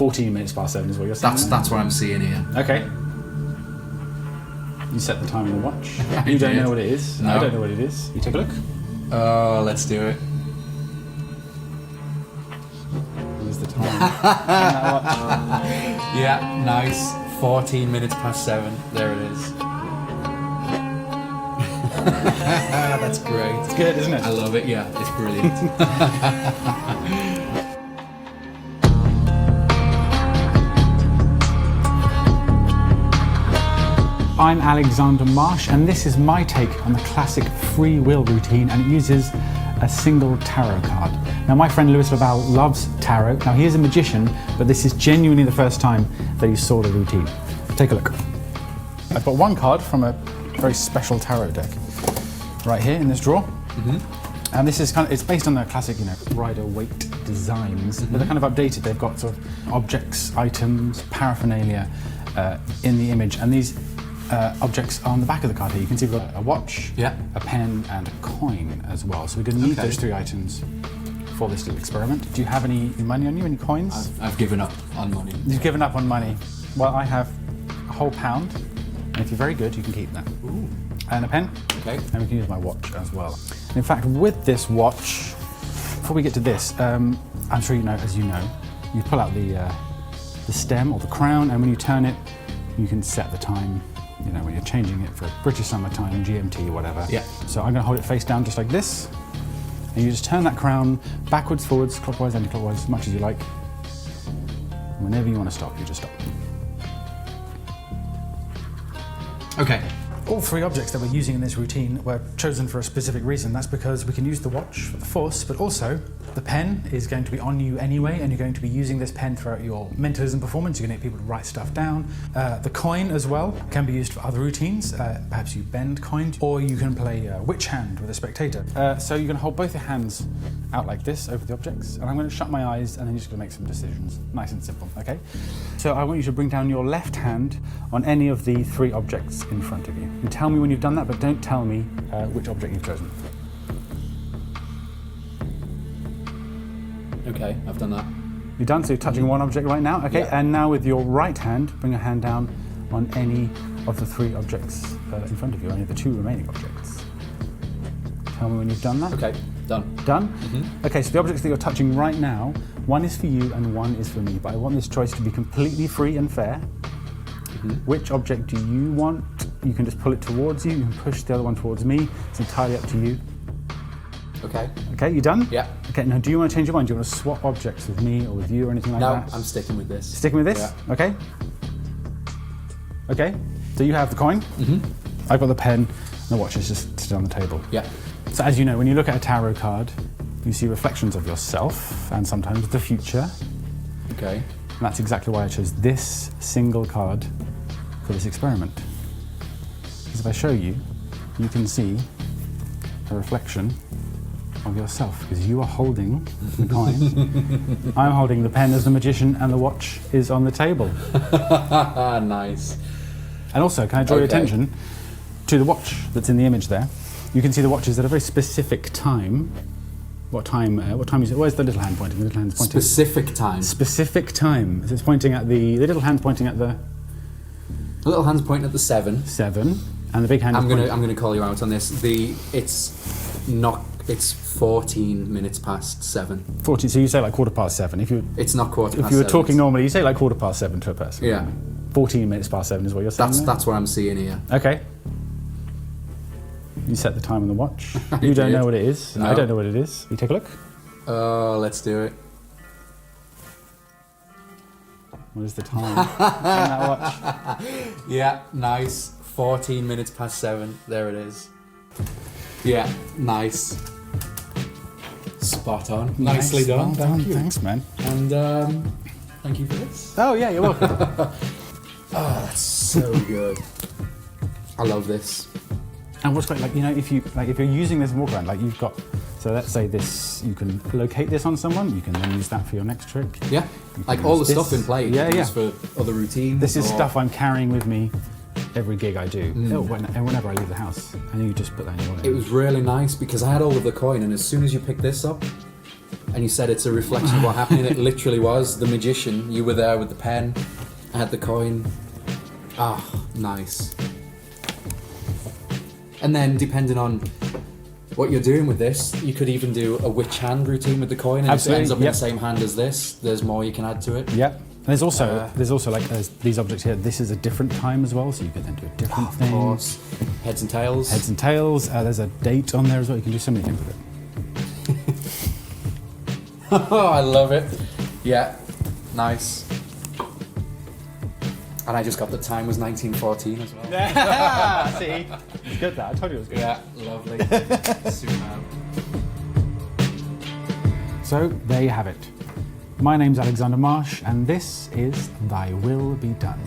14 minutes past 7 is what you're saying. That's what I'm seeing here. Okay. You set the time on the watch. You don't know what it is. No. I don't know what it is. You take a look. Oh, let's do it. There's the time on that watch. Yeah, nice. 14 minutes past 7. There it is. That's great. It's good, isn't it? I love it. Yeah, it's brilliant. I'm Alexander Marsh, and this is my take on the classic free will routine, and it uses a single tarot card. Now, my friend Lewis Laval loves tarot. Now, he is a magician, but this is genuinely the first time that he saw the routine. Take a look. I've got one card from a very special tarot deck right here in this drawer. And this is it's based on the classic, Rider-Waite designs, but they're kind of updated. They've got sort of objects, items, paraphernalia in the image, and these objects are on the back of the card here. You can see we've got a watch, a pen, and a coin as well. So we're going to need those three items for this little experiment. Do you have any money on you, any coins? I've given up on money. You've given up on money. Well, I have a whole £1, and if you're very good, you can keep that. Ooh. And a pen, and we can use my watch as well. In fact, with this watch, before we get to this, I'm sure you know, as you know, you pull out the stem or the crown, and when you turn it, you can set the time. When you're changing it for British summertime, GMT, whatever. Yeah. So I'm going to hold it face down just like this, and you just turn that crown backwards, forwards, clockwise, anti-clockwise, as much as you like. Whenever you want to stop, you just stop. Okay. All three objects that we're using in this routine were chosen for a specific reason. That's because we can use the watch for the force, but also the pen is going to be on you anyway, and you're going to be using this pen throughout your mentalism performance. You're going to get people to write stuff down. The coin as well can be used for other routines. Perhaps you bend coin, or you can play witch hand with a spectator. So you're going to hold both your hands out like this over the objects, and I'm going to shut my eyes, and then you're just going to make some decisions. Nice and simple, okay? So I want you to bring down your left hand on any of the three objects in front of you. And tell me when you've done that, but don't tell me which object you've chosen. Okay, I've done that. You're done, so you're touching one object right now, okay? Yeah. And now with your right hand, bring a hand down on any of the three objects in front of you, any of the two remaining objects. Tell me when you've done that. Okay, done. Done? Okay, so the objects that you're touching right now, one is for you and one is for me, but I want this choice to be completely free and fair. Which object do you want? You can just pull it towards you, you can push the other one towards me. It's entirely up to you. Okay. Okay, you done? Yeah. Okay, now do you want to change your mind? Do you want to swap objects with me or with you or anything like that? No, I'm sticking with this. Sticking with this? Yeah. Okay. Okay, so you have the coin. I've got the pen, and the watch is just sitting on the table. Yeah. So as you know, when you look at a tarot card, you see reflections of yourself and sometimes the future. Okay. And that's exactly why I chose this single card for this experiment. Because if I show you, you can see a reflection of yourself, because you are holding the coin, I'm holding the pen as the magician, and the watch is on the table. Nice. And also, can I draw your attention to the watch that's in the image there? You can see the watch is at a very specific time. What time is it? Where's the little hand pointing? The little hand's pointing. Specific time. Specific time. So it's pointing at the little hand's pointing at the little hand's pointing at the 7. 7. And the big hand I'm gonna call you out on this. It's 14 minutes past 7. 14, so you say like 7:15. It's not quarter past 7. If you were talking normally, you say like 7:15 to a person. Yeah. 14 minutes past 7 is what you're saying. That's what I'm seeing here. Okay. You set the time on the watch. You don't know what it is. No. I don't know what it is. You take a look. Oh, let's do it. What is the time on that watch? Yeah, nice. 14 minutes past 7. There it is. Yeah, nice. Spot on. Nicely done. Thank you. Thanks, man. And thank you for this. Oh yeah, you're welcome. Oh, that's so good. I love this. And what's great, if you're using this walk around, you've got, so let's say this, you can locate this on someone, you can then use that for your next trick. Yeah, like all the stuff in play. Yeah. For other routines. This is stuff I'm carrying with me every gig I do, and whenever I leave the house, and you just put that in your wallet. It was really nice because I had all of the coin, and as soon as you pick this up, and you said it's a reflection of what happened, and it literally was. The magician, you were there with the pen, I had the coin. Ah, nice. And then, depending on what you're doing with this, you could even do a witch hand routine with the coin, and Absolutely, if it ends up in yep. the same hand as this, there's more you can add to it. Yep. And there's also like these objects here. This is a different time as well, so you could then do a different thing. Of course. Heads and tails. Heads and tails. There's a date on there as well. You can do so many things with it. Oh, I love it. Yeah, nice. And I just got the time was 1914 as well. See? It's good that. I told you it was good. Yeah, lovely. Superb. So there you have it. My name's Alexander Marsh, and this is Thy Will Be Done.